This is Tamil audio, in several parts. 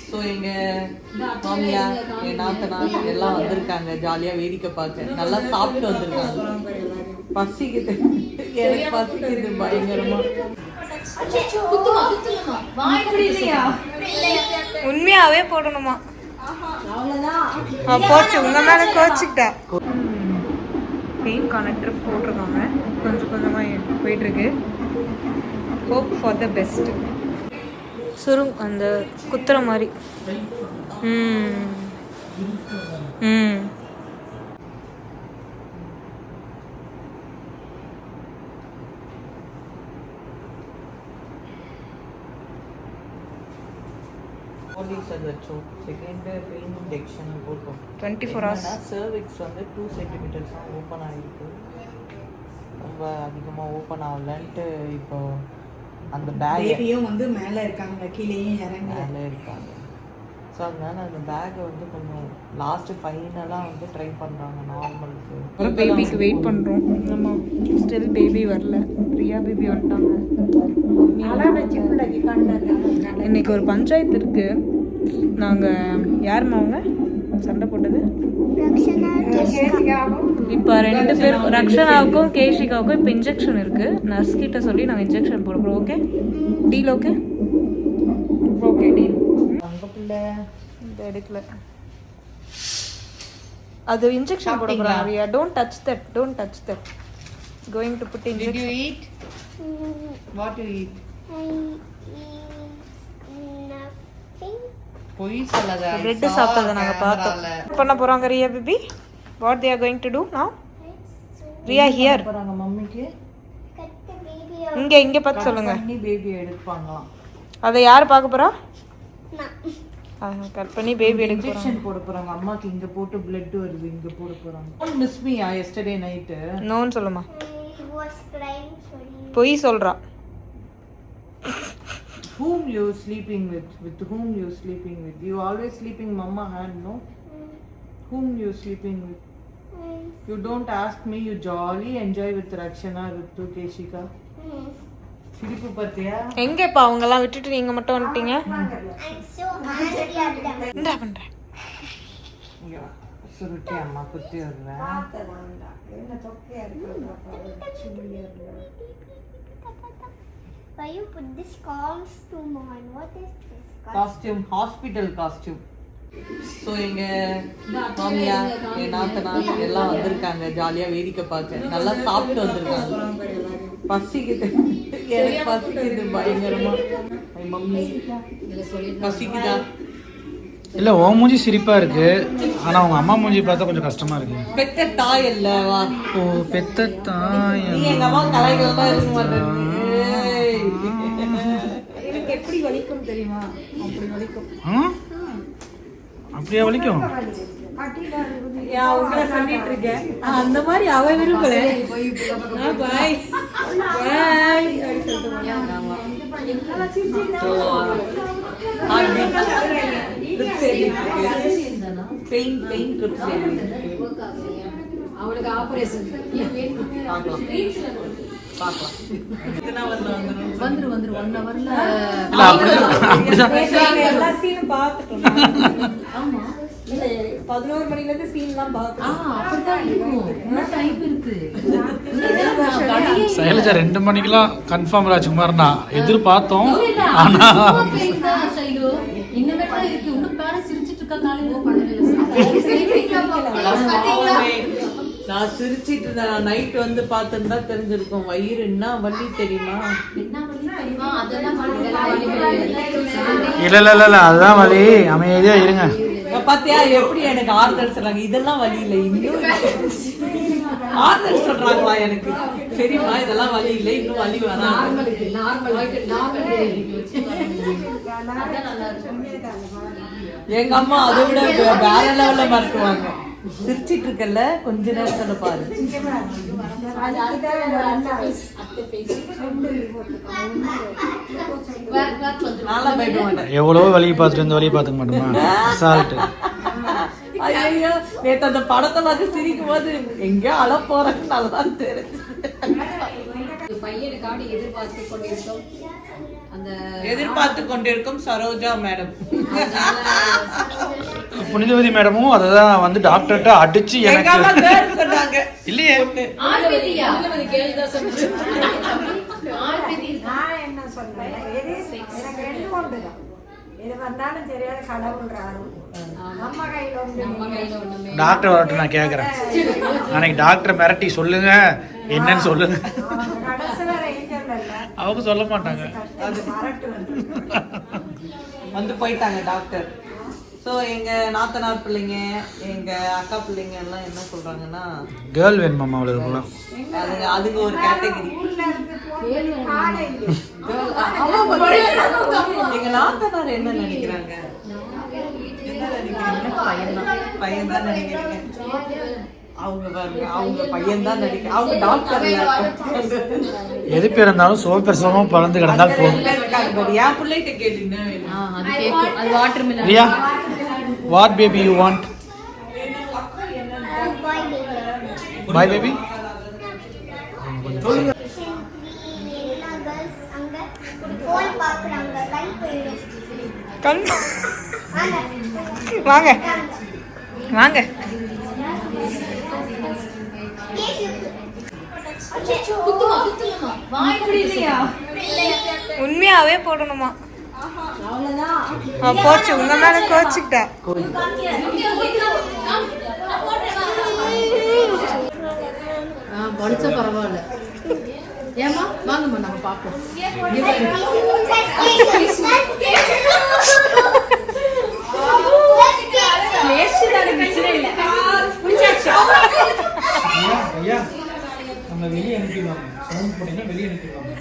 ஸோ எங்கள் மாமியார் என் நாத்தனார் எல்லாம் வந்திருக்காங்க ஜாலியாக வேடிக்கை பார்க்க. நல்லா சாப்பிட்டு வந்திருக்காங்க. பசிக்குது, எனக்கு பசிக்குது பயங்கரமா. உண்மையாவே போடணுமா? போச்சு, உங்க மேல கோச்சுக்கிட்டா. பெயின்கான ட்ரிப் போட்டிருக்காங்க, கொஞ்சம் கொஞ்சமாக போயிட்டு இருக்கு. Hope for the best. சுருங் அந்த குத்துற மாதிரி. செகண்ட் பெயின் இன்ஜெக்ஷன் போட்டோம். 24 hours. சர்விக்ஸ் வந்து 2 சென்டிமீட்டர்ஸ் தான் ஓப்பன் ஆகிருக்கு. ரொம்ப அதிகமாக ஓப்பன் ஆகலன்ட்டு இப்போ அந்த பேக்கையும் வந்து மேலே இருக்காங்க, கீழேயும் இறங்கி மேலே இருக்காங்க. ஸோ அதனால அந்த பேக்கை வந்து கொஞ்சம் லாஸ்ட்டு ஃபைனலாக வந்து ட்ரை பண்ணுறாங்க நார்மலுக்கு. ஒரு பேபிக்கு வெயிட் பண்ணுறோம். நம்ம ஸ்டில் பேபி வரல. ரியா பேபி வந்துட்டாங்க. இன்னைக்கு ஒரு பஞ்சாயத்து இருக்குது. நாங்கள் யாருமா அவங்க சண்டை போட்டது? இப்போ 2 பேரும், ரக்ஷனாவுக்கும் கேஷிகாவுக்கும் இப்போ இன்ஜெக்ஷன் இருக்குது. நர்ஸ் கிட்ட சொல்லி நாங்கள் இன்ஜெக்ஷன் போடுறோம். Okay deal? Okay okay deal. அங்கே பிள்ளை இந்த எடுக்கல, அது இன்ஜெக்ஷன் போட போகிறாங்க. Don't touch that, don't touch that. Going to put injection. Did you eat? What you eat? பொய் சொல்லாத. பிரெட் சாப்பிட்டதை நாங்கள் பார்த்தோம். பண்ண போகிறாங்க Riya baby. What they are going to do now? Riya here போகிறாங்க மம்மிக்கு. இங்கே பார்த்து சொல்லுங்க. பேபி எடுப்பாங்களாம். அதை யார் பார்க்க போகிறா? கட் பண்ணி பேபி எடுக்க இன்ஜெக்ஷன் போட போகிறாங்க. அம்மாக்கு இங்கே போட்டு பிளட் வருது, இங்கே போட போகிறாங்க. Don't miss me yesterday night. நோன்னு சொல்லுமா. பொய் சொல்கிறா. Whom you sleeping with? With whom you sleeping with? You always sleeping mama hand, no? Whom you sleeping with? You don't ask me. You jolly enjoy with Rakshana, Ritu, Keshika. சிரிப்பு பார்த்தியா? எங்கப்பா அவங்கெல்லாம் விட்டுட்டு நீங்க மட்டும் வந்துட்டீங்க? என்ன பண்ற? இங்க வா. சுருட்டி அம்மா குத்தி வருவேன். என்ன தொக்கையா இருக்கு. Why you put this costume on? What is this costume? Hospital costume. So எங்கள் மாமியார் என் நாத்தனார் எல்லாம் வந்திருக்காங்க ஜாலியாக வேடிக்கை பார்க்க. நல்லா சாப்பிட்டு வந்திருக்காங்க. பசிக்குது, எனக்கு பசிக்குது பயங்கரமா. மம்மி பசிக்குதா? இல்லை, ஓ மூஞ்சி சிரிப்பாக இருக்கு, ஆனால் அவங்க அம்மா மூஞ்சி பார்த்தா கொஞ்சம் கஷ்டமாக இருக்கு. பெத்த தாய் இல்லவா? ஓ பெத்த தாய். நீ எங்கள் அம்மா கலைகள் தான் இருக்க மாட்டேன். எனக்கு எப்படி வலிக்கும் தெரியுமா? அப்படி வலிக்கும். அப்படியா வலிக்கும்? உங்களை சொல்லிட்டு இருக்கேன். அந்த மாதிரி அவ விரும்பல. பாய் பாய். அவளுக்கு ஆபரேஷன் வந்துரு 1 ஹவர்ல எல்லா சீனும் பார்த்துட்டோம். ஆமா, இல்ல 11 மணில இருந்து சீன்லாம் பார்த்தோம். அப்படிதான் இருக்கும். இன்னும் டைம் இருக்கு. சைலஜா 2 மணிக்கெல்லாம் கன்ஃபார்ம் ராஜ்குமார்னா எதிர்பார்த்தோம். ஆனா இன்னுமே தான் இருக்கு. இன்னும் பேர சிரிச்சிட்டு இருக்கா. காலையில நான் சிரிச்சிட்டு இருந்தேன். நைட் வந்து பார்த்துருந்தா தெரிஞ்சிருக்கும். வயிறு என்ன வலி தெரியுமா? இல்ல அதுதான் வலி. அமைதியா இருங்க. பாத்தியா எப்படி எனக்கு ஆறுதல் சொல்றாங்க. இதெல்லாம் வலி இல்லை, இன்னும் ஆறுதல் சொல்றாங்களா எனக்கு? சரிம்மா இதெல்லாம் வலி இல்லை, இன்னும் வலி வரா. எங்க அம்மா அதை விட வேற லெவல்ல மறக்குவாங்க. சிரிச்சிட்டு இருக்கல கொஞ்ச நேரத்துல பாரு. எவ்வளவு வலி பார்த்துட்டு இந்த வலி பார்த்துக்க மாட்டோமா? சால்ட். ஐயோ, நேத்து அந்த படத்தை பார்த்து சிரிக்கும் போது எங்கேயோ அழ போறேன்னு நல்லதான் தெரிஞ்சு. பையனுக்காண்டி எதிர்பார்த்து கொண்டிருக்கோம். அந்த எதிர்பார்த்து கொண்டிருக்கும் சரோஜா மேடம். புனிதவதி மேடமும் அதை தான் வந்து டாக்டர்கிட்ட அடிச்சு எங்க அம்மா எனக்கு girl சொன்னாங்க. இல்லையே ஆர்பிதியா கேள்தான் சொன்னேன். நான் என்ன சொன்னேன், எனக்கு ரெண்டு ஒன்று தான். எது வந்தாலும் தெரியாத கடவுள் அருள். நம்ம கையில் ஒன்று. நம்ம கையில ஒண்ணுமே. டாக்டர் வரட்டும், நான் கேட்குறேன். அன்னைக்கு டாக்டர் மிரட்டி சொல்லுங்க என்னன்னு சொல்லுங்க. அவங்க கடைசி வரை இல்ல. அவங்க சொல்ல மாட்டாங்க. அது மரட்டு வந்து போயிட்டாங்க டாக்டர். ஸோ எங்க நாத்தனார் பிள்ளைங்க எங்க அக்கா பிள்ளைங்க எல்லாம் என்ன சொல்றாங்கன்னா கேர்ள் வேணுமாம்மா அவளுக்கு போல. அதுக்கு ஒரு கேட்டகரி. எங்க நாத்தனார் என்ன நினைக்கிறாங்க? என்ன நினைக்கிறீங்க? பையன் தான் நினைக்கிறீங்க. அவங்க பாருங்க, அவங்க பையன் தான் நினைக்கிறேன். அவங்க டாக்டர் எது பேர் இருந்தாலும் சோப்பரசமா பறந்து கிடந்தால் போதும். என் பிள்ளைகிட்ட கேட்டீங்கன்னா அது கேக்கும். அது watermelon. Riya, what baby you want? Boy baby. கண் வாங்க வாங்க. உண்மையாவே போடணுமா? போச்சு, உங்க மேல கோச்சுக்கிட்டா. படிச்சா பரவாயில்ல. ஏமா வாங்கம்மா நம்ம பாப்போம். ஐயா நம்ம வெளியே அனுப்பிடுவாங்க. சவுண்ட் போட்டீங்கன்னா வெளியே அனுப்பிடுவாங்க.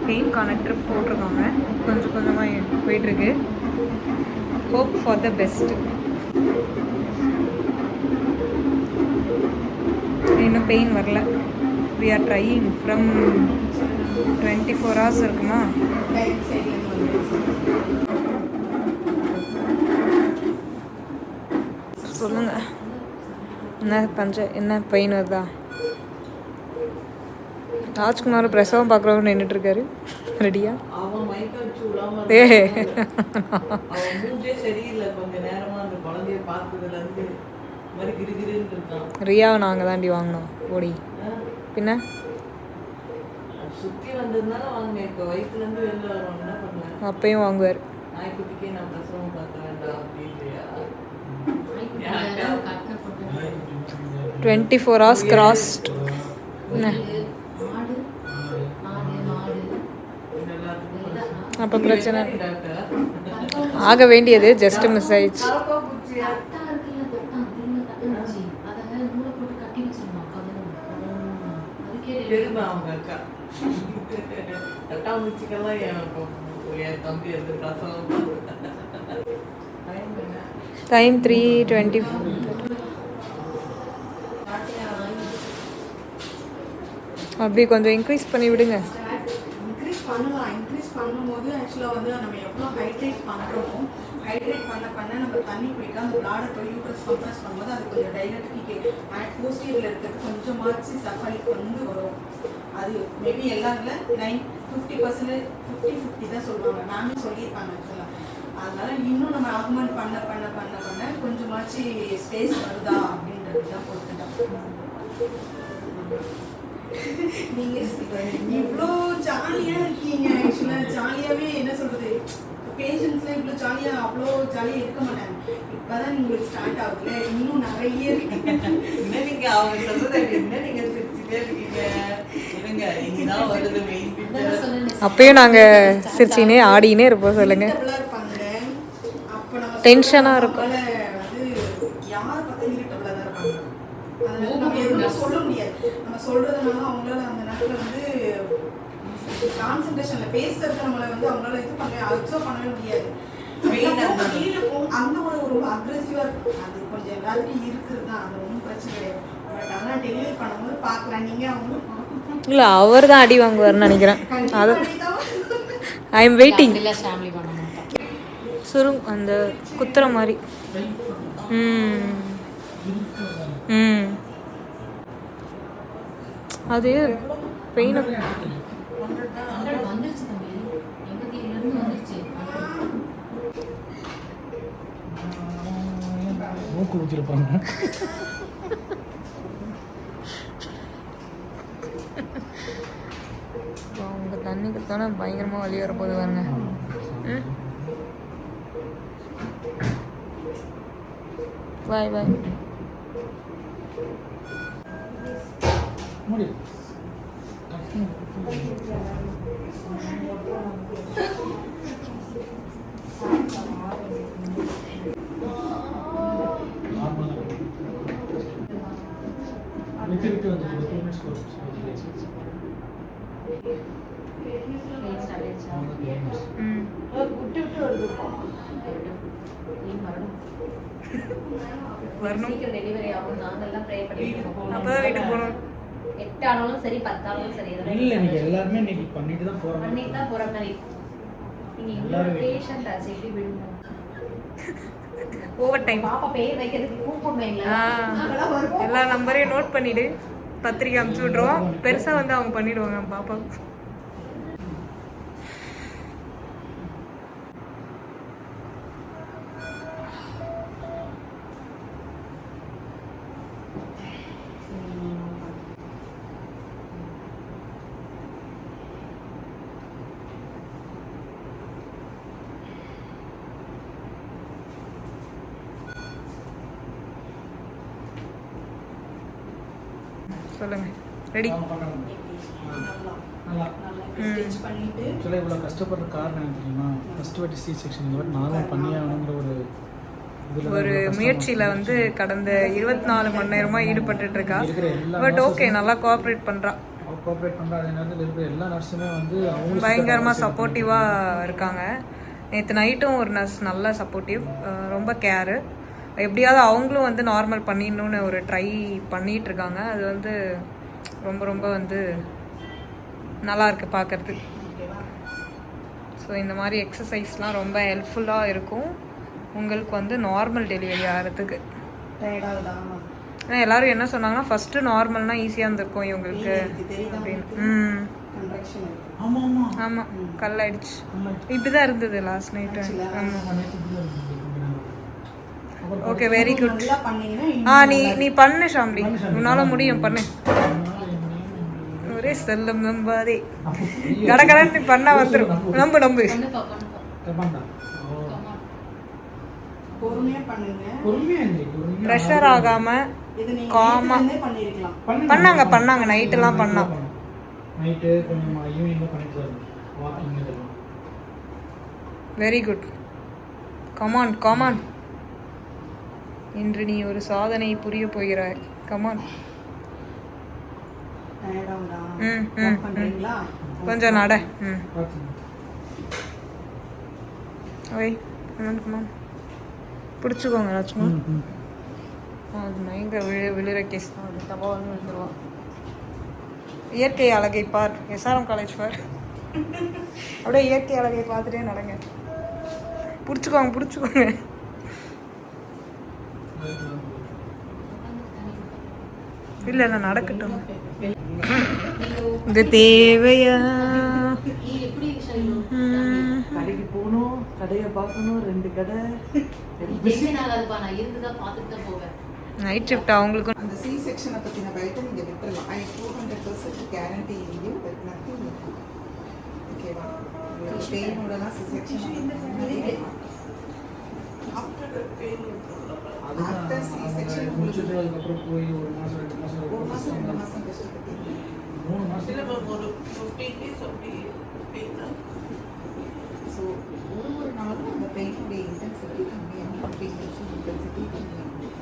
பெயின்கான ட்ரிப் போட்டிருக்காங்க. கொஞ்சம் கொஞ்சமாக போயிட்டுருக்கு. Hope for the best. இன்னும் பெயின் வரல. We are trying from 24 hours இருக்குமா? சொல்லுங்க, என்ன பெயின் வருதா? ராஜ்குமார் பிரசவம் பார்க்குறவங்க நின்றுட்டு இருக்காரு. ரெடியா? அவன் மைக்கா சூடாம அவன் மூஞ்சே சரியில்லை. கொஞ்ச நேரமா அந்த குழந்தைய பார்த்ததுல இருந்து மாதிரி கிருகிருன்னு இருக்கான். ரியாவை நாங்கள் தாண்டி வாங்கினோம் ஓடி. பின்ன சுத்தி வந்ததுனால வாங்க. இப்போ வயிற்றுல இருந்து வெளில வருவாங்க, என்ன பண்ணுவேன்? அப்பயும் வாங்குவார். நாய்க்குட்டிக்கே நான் பிரசவம் பார்க்க வேண்டாம் அப்படின்றியா? 24 hours crossed. அப்போ பிரச்சனை ஆக வேண்டியது ஜஸ்ட் மிஸ் ஆயிடுச்சு. அவங்க அக்கா கட்டாமூச்சிக்கெல்லாம் என் தம்பி வந்து பிரசவம் டைம் 3:20. அப்படி கொஞ்சம் இன்க்ரீஸ் பண்ணி விடுங்க. இன்க்ரீஸ் பண்ணலாம். இன்க்ரீஸ் பண்ணும்போது ஆக்சுவலாக வந்து நம்ம எவ்வளோ ஹைட்ரேட் பண்ணுறோமோ, ஹைட்ரேட் பண்ண நம்ம தண்ணி குடிக்க அந்த பிளாடை போய் யூட்ரஸ் கம்ப்ரஸ் பண்ணும்போது அது கொஞ்சம் டைலட்டுக்கு போஸ்டீரியில் இருக்கிறது கொஞ்சமாச்சு சஃபரிக்கு வந்து வரும். அது மேபி எல்லாருல 50% 50-50 தான் சொல்லுவாங்க. மேமே சொல்லியிருப்பாங்க ஆக்சுவலாக. அதனால இன்னும் நம்ம ஆகுமெண்ட் பண்ண கொஞ்சமாச்சு ஸ்பேஸ் வருதா அப்படின்றது தான் பொறுத்துட்டோம். நீங்க இவ்வளோ ஜாலியா இருக்கீங்க. ஆக்சுவலா ஜாலியாவே என்ன சொல்றது, பேஷன்ஸ்லாம் இவ்வளோ ஜாலியா அவ்வளோ ஜாலியா இருக்க மாட்டாங்க. இப்பதான் உங்களுக்கு ஸ்டார்ட் ஆகுதுல, இன்னும் நிறைய என்ன நீங்க அவங்க சொல்றது என்ன நீங்க சிரிச்சுட்டே இருக்கீங்க? இருங்க, இங்கதான் வருது மெயின் பிக்சர். அப்பயும் நாங்கள் சிரிச்சினே ஆடினே இருப்போம். சொல்லுங்க, இருப்பாங்க. அப்ப நம்ம டென்ஷனாக இருக்கும். வந்து யார் பார்த்தா இருட்டபிளா தான் இருப்பாங்க. அதனால நம்ம எதுவும் சொல்ல முடியாது. நம்ம சொல்றதுனால அவங்களால அந்த நேரத்துல வந்து கான்சென்ட்ரேஷன்ல பேசுறது நம்மள வந்து அவங்களால இது பண்ண அப்சர்வ் பண்ணவே முடியாது. அந்த ஒரு அக்ரெசிவா இருக்கும். அது கொஞ்சம் எல்லாருக்கும் இருக்குது தான். அது ஒன்றும் பிரச்சனை கிடையாது. பட் ஆனால் டெலிவரி பண்ணும்போது பார்க்கலாம் நீங்கள் அவங்களும் பார்க்கலாம். இல்லை அவர் தான் அடி வாங்குவார்னு நினைக்கிறேன். அது ஐ எம் வெயிட்டிங். ஃபேமிலி பண்ண மாட்டோம். அந்த குத்துற மாதிரி. அது பெயின். வந்துருச்சு தம்பி, எங்க கீழிருந்து வந்துருச்சு. மூக்கு ஊற்றிருப்பாங்க. அவங்க தண்ணி கொடுத்தானா பயங்கரமாக வழி வரப்போது பாருங்க. பாய் பாய். விட்டு வந்து 2 minutes சீக்கிரம் டெலிவரி ஆகும். நாங்கெல்லாம் ப்ரே பண்ணிட்டு இருக்கோம். அப்பதான் வீட்டுக்கு போகணும். 8 ஆனாலும் சரி 10 ஆனாலும் சரி இல்லை நீங்கள் எல்லாருமே இன்னைக்கு பண்ணிட்டு தான் போகிறோம். பண்ணிட்டு தான் போற மாதிரி. நீங்க இன்னொரு பேஷண்ட் ஆச்சு எப்படி விடுங்க. Over time. பாப்பா பேர் வைக்கிறதுக்கு கூப்பிடுவீங்களா? எல்லா நம்பரையும் நோட் பண்ணிடு, பத்திரிக்கை அனுப்பிச்சு விட்ருவோம். பெருசாக வந்து அவங்க பண்ணிடுவாங்க பாப்பா. சொல்லுங்க. ரெடி? நல்லா ஸ்டிச் பண்ணிட்டு ஆக்சுவலாக இவ்வளோ கஷ்டப்படுற காரணம் என்ன தெரியுமா? ஃபஸ்ட்டு வாட்டி சி செக்ஷன் இந்த மாதிரி நார்மல் பண்ணியாகணுங்கிற ஒரு முயற்சியில் வந்து கடந்த 24 மணி நேரமாக ஈடுபட்டு இருக்கா. பட் ஓகே, நல்லா கோஆப்ரேட் பண்ணுறா. கோஆப்ரேட் பண்ணுற அதே நேரத்தில் இருக்கிற எல்லா நர்ஸுமே வந்து அவங்க பயங்கரமாக சப்போர்ட்டிவாக இருக்காங்க. நேற்று நைட்டும் ஒரு நர்ஸ் நல்லா சப்போர்ட்டிவ், ரொம்ப கேரு. எப்படியாவது அவங்களும் வந்து நார்மல் பண்ணிடணுன்னு ஒரு ட்ரை பண்ணிகிட்டு இருக்காங்க. அது வந்து ரொம்ப ரொம்ப வந்து நல்லா இருக்குது பார்க்குறதுக்கு. ஸோ இந்த மாதிரி எக்ஸசைஸ்லாம் ரொம்ப ஹெல்ப்ஃபுல்லாக இருக்கும் உங்களுக்கு வந்து நார்மல் டெலிவரி ஆகிறதுக்கு. ஏன்னா எல்லோரும் என்ன சொன்னாங்கன்னா ஃபஸ்ட்டு நார்மல்னால் ஈஸியாக இருந்திருக்கும் இவங்களுக்கு அப்படின்னு. ஆமாம், கல்லாயிடுச்சு. இப்படி தான் இருந்தது லாஸ்ட் நைட்டு. ஆமாம். Okay, very good. நீ பண்ணு ஷாம்லி, உன்னால முடியும், பண்ணு. ஒரே செல்லம் நம்பாதே, கடகடன்னு நீ பண்ணா வந்துடும். நம்பு ப்ரெஷர் ஆகாம காமா பண்ணாங்க. நைட்டெல்லாம் பண்ணாங்க. Very good. கமான். இன்று நீ ஒரு சாதனை புரிய போகிறாய். கமான். கொஞ்சம் நட. ஓய், கமான். பிடிச்சிக்கோங்க லட்சுமி. அது பயங்கர விழுற கேஸ் தான். அது தபால்னு வந்துடுவான். இயற்கை அழகை பார். எஸ்ஆர்எம் காலேஜ் பார். அப்படியே இயற்கை அழகை பார்த்துட்டே நடங்க. பிடிச்சிக்கோங்க. இல்லை நான் நடக்கட்டும். இது தேவையா? கடைக்கு போகணும், கடையை பார்க்கணும், 2 கடை. நைட் ஷிஃப்ட் அவங்களுக்கும். அந்த சி செக்ஷனை பற்றின பயத்தை நீங்கள் விட்டுடலாம். ஐ 200% கேரண்டி இங்கே நத்திங். ஓகேவா? பெயினோடலாம் C section after C section முடிச்சுட்டு அதுக்கப்புறம் போய் 1 மாதம் 2 மாதம் 1 மாதம் 2 மாதம் கஷ்டப்பட்டீங்க. 3 மாதம் ஒரு 15 days அப்படி பெயின் தான். ஸோ ஒரு நாளும் அந்த பெயினுடைய இன்டென்சிட்டி கம்மியாக பெயின்ஸ் இன்டென்சிட்டி கம்மியாகும்.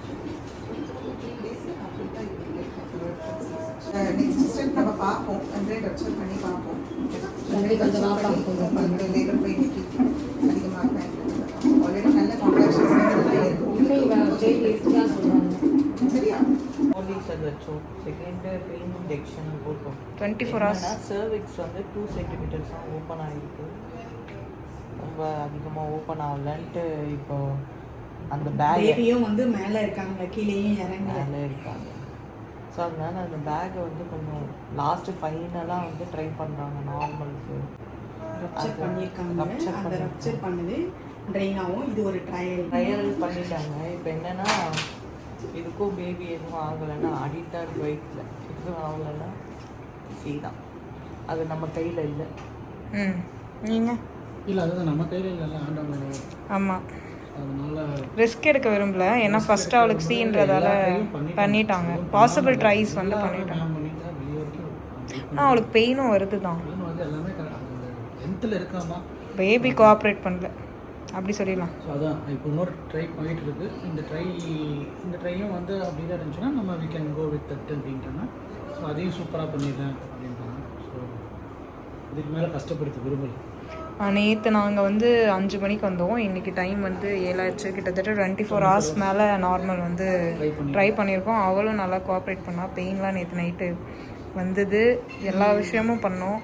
3 days அப்படி தான் நெக்ஸ்ட் ஸ்டெப் நம்ம பார்ப்போம். ரப்சர் பண்ணி பார்ப்போம். உங்களுக்கு லேபர் பெயின் அதிகமாக தான் ஆல்ரெடி நல்ல காம்ப்ளெக்ஷன்ஸ் சரியா? Only அது வச்சோம். செகண்ட் பெயின் இன்ஜெக்ஷன் போட்டோம். 24 hours. சர்விக்ஸ் வந்து 2 சென்டிமீட்டர்ஸ் தான் ஓப்பன் ஆகிருக்கு. ரொம்ப அதிகமாக ஓப்பன் ஆகலன்ட்டு இப்போ அந்த பேபியும் வந்து மேலே இருக்காங்க, கீழேயும் இறங்கல. மேலே இருக்காங்க. ஸோ அதனால அந்த பேக்கை வந்து கொஞ்சம் லாஸ்ட்டு ஃபைனலாக வந்து ட்ரை பண்ணுறாங்க நார்மலுக்கு. ரப்சர் பண்ணியிருக்காங்க. அந்த ரப்சர் பண்ணது ட்ரெயின் ஆகும். இது ஒரு ட்ரையல் பண்ணிட்டாங்க. இப்போ என்னென்னா இதுக்கும் பேபி எதுவும் ஆகலைன்னா அடிக்டாக பைக்கில் எதுவும் ஆகலைன்னா தான் அது நம்ம கையில் இல்லை. நீங்கள் இல்லை அதுதான் நம்ம கையில் இல்லைல்ல, ஆண்டவங்களோட. ஆமாம், அதனால ரிஸ்க் எடுக்க விரும்பல. ஏன்னா ஃபர்ஸ்ட் அவளுக்கு சீன்றதால பண்ணிட்டாங்க. பாசிபிள் ட்ரைஸ் வந்து பண்ணிட்டாங்க. வெளியே வரைக்கும் அவளுக்கு பெயினும் வருது தான். வந்து எல்லாமே ஹெல்த்தில் இருக்காமா, பேபி கோஆப்ரேட் பண்ணல அப்படி சொல்லிடலாம். ஸோ அதான் இப்போ இன்னொரு ட்ரை போயிட்டு இருக்கு. இந்த ட்ரையும் வந்து அப்படி தான் இருந்துச்சுன்னா நம்ம we can go with that அப்படின்ட்டாங்க. ஸோ அதையும் சூப்பராக பண்ணிடுறேன் அப்படின்ட்டாங்க. ஸோ இதுக்கு மேலே கஷ்டப்படுத்த விரும்பலை. நேற்று நாங்கள் வந்து 5 மணிக்கு வந்தோம். இன்றைக்கி டைம் வந்து 7 ஆச்சு. கிட்டத்தட்ட 24 hours மேலே நார்மல் வந்து ட்ரை பண்ணியிருக்கோம். அவளும் நல்லா கோஆப்ரேட் பண்ணால். பெயின்லாம் நேற்று நைட்டு வந்தது. எல்லா விஷயமும் பண்ணோம்.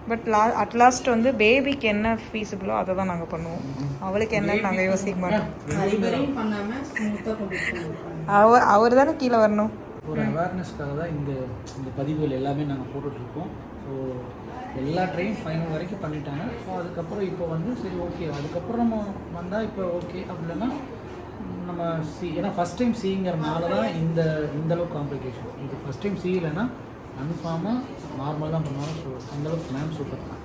பட் அட்லாஸ்ட் வந்து பேபிக்கு என்ன ஃபீஸிபிளோ அதை தான் நாங்கள் பண்ணுவோம். அவளுக்கு என்னன்னு நாங்கள் யோசிக்க மாட்டோம். அவர் தானே கீழே வரணும். ஒரு அவேர்னஸ்க்காக தான் இந்த பதிவுகள் எல்லாமே நாங்கள் போட்டுட்ருக்கோம். ஸோ எல்லா ட்ரெயின் ஃபைனல் வரைக்கும் பண்ணிட்டாங்க. ஸோ அதுக்கப்புறம் இப்போ வந்து சரி ஓகே, அதுக்கப்புறம் நம்ம வந்தால் இப்போ ஓகே அப்படின்னா நம்ம ஏன்னா ஃபஸ்ட் டைம் சீங்கிறனால தான் இந்தளவுக்கு காம்ப்ளிகேஷன். இது ஃபஸ்ட் டைம் இல்லைன்னா கன்ஃபார்மாக நார்மல் தான் பண்ணுவாங்க. ஸோ அந்தளவுக்கு மேம் சூப்பர் தான்.